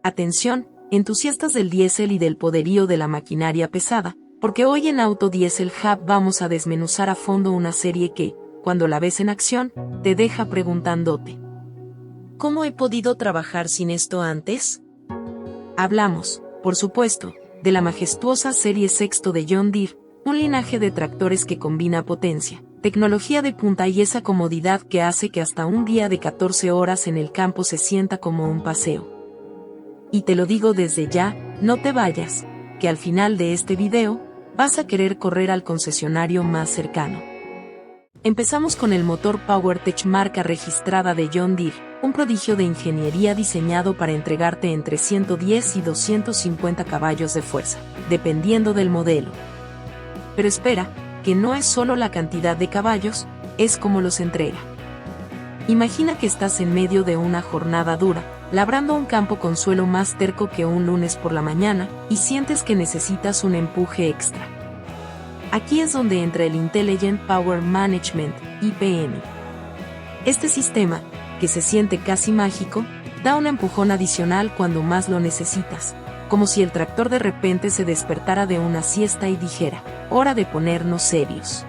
Atención, entusiastas del diésel y del poderío de la maquinaria pesada, porque hoy en Auto Diesel Hub vamos a desmenuzar a fondo una serie que, cuando la ves en acción, te deja preguntándote: ¿cómo he podido trabajar sin esto antes? Hablamos, por supuesto, de la majestuosa serie sexto de John Deere, un linaje de tractores que combina potencia, tecnología de punta y esa comodidad que hace que hasta un día de 14 horas en el campo se sienta como un paseo. Y te lo digo desde ya, no te vayas, que al final de este video, vas a querer correr al concesionario más cercano. Empezamos con el motor PowerTech marca registrada de John Deere, un prodigio de ingeniería diseñado para entregarte entre 110 y 250 caballos de fuerza, dependiendo del modelo. Pero espera, que no es solo la cantidad de caballos, es como los entrega. Imagina que estás en medio de una jornada dura, labrando un campo con suelo más terco que un lunes por la mañana, y sientes que necesitas un empuje extra. Aquí es donde entra el Intelligent Power Management, IPM. Este sistema, que se siente casi mágico, da un empujón adicional cuando más lo necesitas, como si el tractor de repente se despertara de una siesta y dijera: hora de ponernos serios.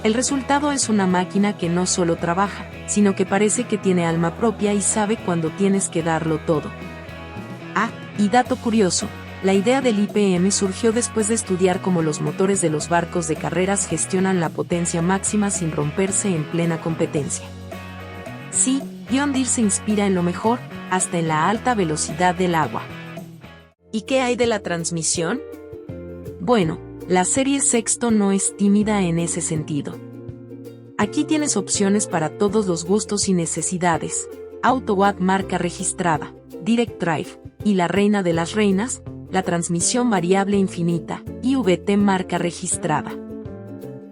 El resultado es una máquina que no solo trabaja, sino que parece que tiene alma propia y sabe cuándo tienes que darlo todo. Ah, y dato curioso, la idea del IPM surgió después de estudiar cómo los motores de los barcos de carreras gestionan la potencia máxima sin romperse en plena competencia. Sí, John Deere se inspira en lo mejor, hasta en la alta velocidad del agua. ¿Y qué hay de la transmisión? Bueno, la serie Sexto no es tímida en ese sentido. Aquí tienes opciones para todos los gustos y necesidades: AutoWatt marca registrada, Direct Drive, y la reina de las reinas, la transmisión variable infinita, IVT marca registrada.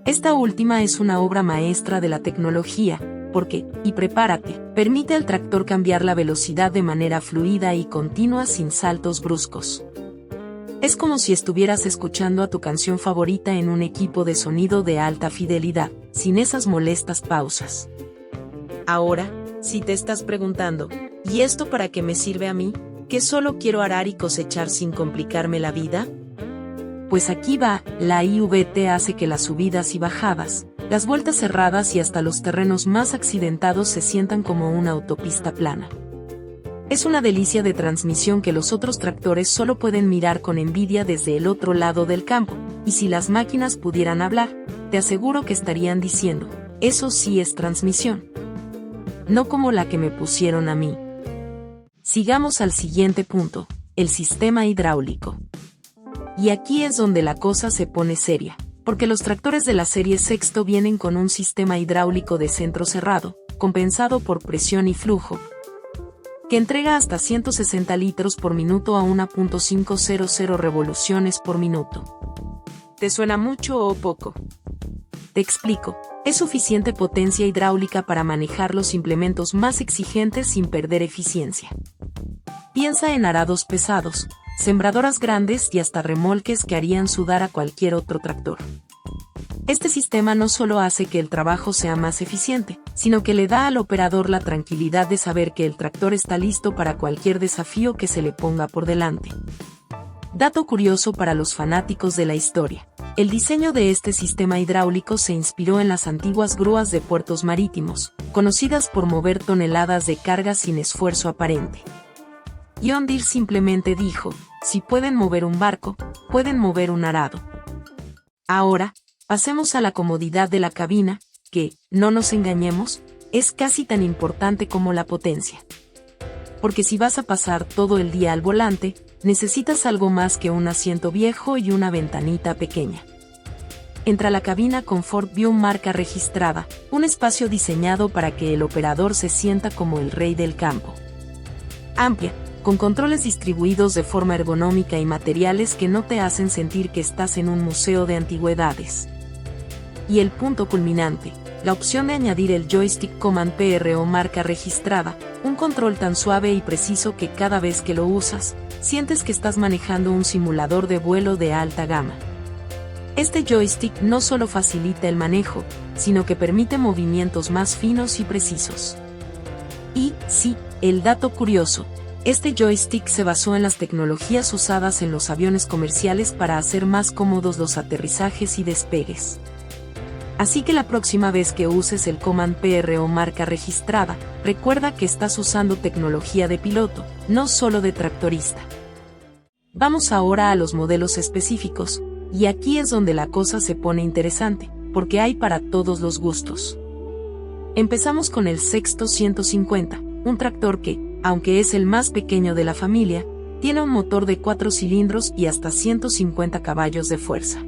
Esta última es una obra maestra de la tecnología, porque, y prepárate, permite al tractor cambiar la velocidad de manera fluida y continua sin saltos bruscos. Es como si estuvieras escuchando a tu canción favorita en un equipo de sonido de alta fidelidad, sin esas molestas pausas. Ahora, si te estás preguntando, ¿y esto para qué me sirve a mí? ¿Que solo quiero arar y cosechar sin complicarme la vida? Pues aquí va, la IVT hace que las subidas y bajadas, las vueltas cerradas y hasta los terrenos más accidentados se sientan como una autopista plana. Es una delicia de transmisión que los otros tractores solo pueden mirar con envidia desde el otro lado del campo, y si las máquinas pudieran hablar, te aseguro que estarían diciendo: eso sí es transmisión. No como la que me pusieron a mí. Sigamos al siguiente punto, el sistema hidráulico. Y aquí es donde la cosa se pone seria, porque los tractores de la serie Sexto vienen con un sistema hidráulico de centro cerrado, compensado por presión y flujo, que entrega hasta 160 litros por minuto a 1.500 revoluciones por minuto. ¿Te suena mucho o poco? Te explico. Es suficiente potencia hidráulica para manejar los implementos más exigentes sin perder eficiencia. Piensa en arados pesados, sembradoras grandes y hasta remolques que harían sudar a cualquier otro tractor. Este sistema no solo hace que el trabajo sea más eficiente, sino que le da al operador la tranquilidad de saber que el tractor está listo para cualquier desafío que se le ponga por delante. Dato curioso para los fanáticos de la historia: el diseño de este sistema hidráulico se inspiró en las antiguas grúas de puertos marítimos, conocidas por mover toneladas de carga sin esfuerzo aparente. John Deere simplemente dijo: si pueden mover un barco, pueden mover un arado. Ahora, pasemos a la comodidad de la cabina, que, no nos engañemos, es casi tan importante como la potencia. Porque si vas a pasar todo el día al volante, necesitas algo más que un asiento viejo y una ventanita pequeña. Entra a la cabina Comfort View marca registrada, un espacio diseñado para que el operador se sienta como el rey del campo. Amplia, con controles distribuidos de forma ergonómica y materiales que no te hacen sentir que estás en un museo de antigüedades. Y el punto culminante, la opción de añadir el Joystick Command PRO marca registrada, un control tan suave y preciso que cada vez que lo usas, sientes que estás manejando un simulador de vuelo de alta gama. Este joystick no solo facilita el manejo, sino que permite movimientos más finos y precisos. Y, sí, el dato curioso, Este joystick se basó en las tecnologías usadas en los aviones comerciales para hacer más cómodos los aterrizajes y despegues. Así que la próxima vez que uses el Command PR o marca registrada, recuerda que estás usando tecnología de piloto, no solo de tractorista. Vamos ahora a los modelos específicos, y aquí es donde la cosa se pone interesante, porque hay para todos los gustos. Empezamos con el Sexto 150, un tractor que, aunque es el más pequeño de la familia, tiene un motor de 4 cilindros y hasta 150 caballos de fuerza.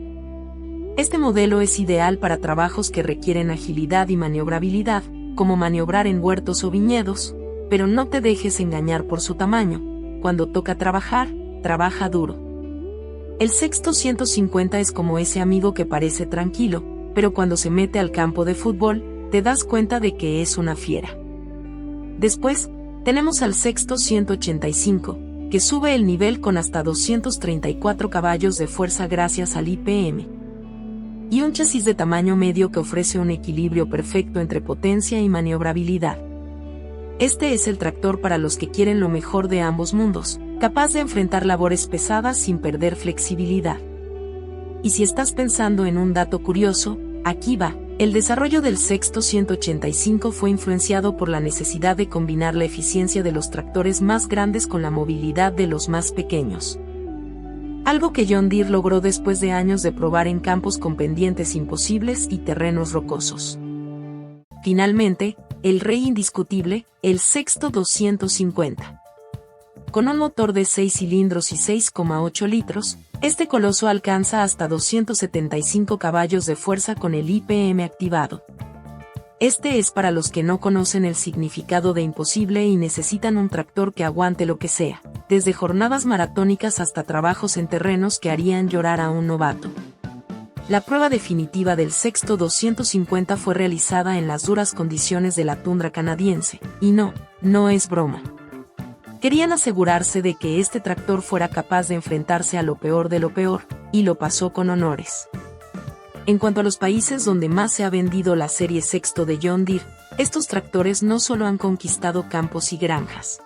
Este modelo es ideal para trabajos que requieren agilidad y maniobrabilidad, como maniobrar en huertos o viñedos, pero no te dejes engañar por su tamaño. Cuando toca trabajar, trabaja duro. El Sexto 150 es como ese amigo que parece tranquilo, pero cuando se mete al campo de fútbol, te das cuenta de que es una fiera. Después, tenemos al Sexto 185, que sube el nivel con hasta 234 caballos de fuerza gracias al IPM. Y un chasis de tamaño medio que ofrece un equilibrio perfecto entre potencia y maniobrabilidad. Este es el tractor para los que quieren lo mejor de ambos mundos, capaz de enfrentar labores pesadas sin perder flexibilidad. Y si estás pensando en un dato curioso, aquí va. El desarrollo del Sexto 185 fue influenciado por la necesidad de combinar la eficiencia de los tractores más grandes con la movilidad de los más pequeños. Algo que John Deere logró después de años de probar en campos con pendientes imposibles y terrenos rocosos. Finalmente, el rey indiscutible, el Sexto 250. Con un motor de 6 cilindros y 6,8 litros, este coloso alcanza hasta 275 caballos de fuerza con el IPM activado. Este es para los que no conocen el significado de imposible y necesitan un tractor que aguante lo que sea, desde jornadas maratónicas hasta trabajos en terrenos que harían llorar a un novato. La prueba definitiva del Sexto 250 fue realizada en las duras condiciones de la tundra canadiense, y no es broma. Querían asegurarse de que este tractor fuera capaz de enfrentarse a lo peor de lo peor, y lo pasó con honores. En cuanto a los países donde más se ha vendido la serie Sexto de John Deere, estos tractores no solo han conquistado campos y granjas,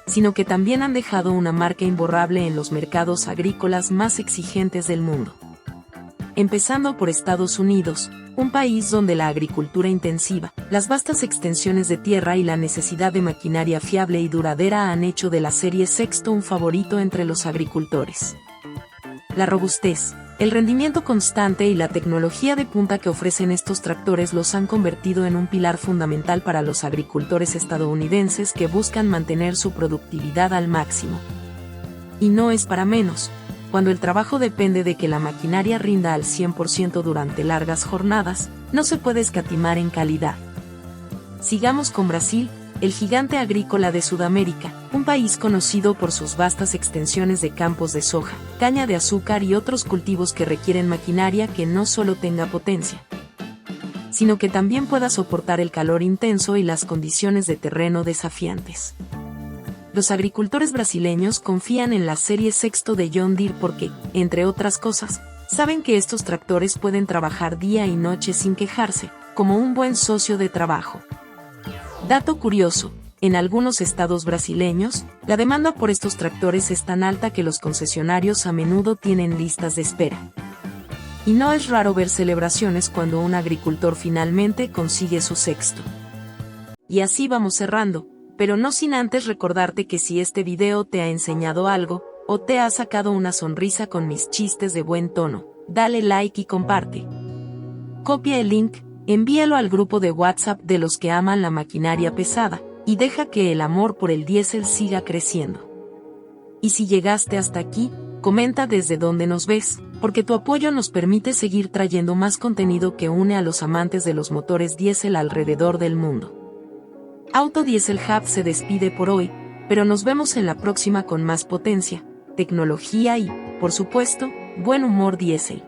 sino que también han dejado una marca imborrable en los mercados agrícolas más exigentes del mundo. Empezando por Estados Unidos, un país donde la agricultura intensiva, las vastas extensiones de tierra y la necesidad de maquinaria fiable y duradera han hecho de la serie Sexto un favorito entre los agricultores. La robustez, el rendimiento constante y la tecnología de punta que ofrecen estos tractores los han convertido en un pilar fundamental para los agricultores estadounidenses que buscan mantener su productividad al máximo. Y no es para menos. Cuando el trabajo depende de que la maquinaria rinda al 100% durante largas jornadas, no se puede escatimar en calidad. Sigamos con Brasil, el gigante agrícola de Sudamérica, un país conocido por sus vastas extensiones de campos de soja, caña de azúcar y otros cultivos que requieren maquinaria que no solo tenga potencia, sino que también pueda soportar el calor intenso y las condiciones de terreno desafiantes. Los agricultores brasileños confían en la serie Sexto de John Deere porque, entre otras cosas, saben que estos tractores pueden trabajar día y noche sin quejarse, como un buen socio de trabajo. Dato curioso, en algunos estados brasileños, la demanda por estos tractores es tan alta que los concesionarios a menudo tienen listas de espera. Y no es raro ver celebraciones cuando un agricultor finalmente consigue su Sexto. Y así vamos cerrando, pero no sin antes recordarte que si este video te ha enseñado algo, o te ha sacado una sonrisa con mis chistes de buen tono, dale like y comparte. Copia el link, envíalo al grupo de WhatsApp de los que aman la maquinaria pesada, y deja que el amor por el diésel siga creciendo. Y si llegaste hasta aquí, comenta desde dónde nos ves, porque tu apoyo nos permite seguir trayendo más contenido que une a los amantes de los motores diésel alrededor del mundo. Auto Diesel Hub se despide por hoy, pero nos vemos en la próxima con más potencia, tecnología y, por supuesto, buen humor diésel.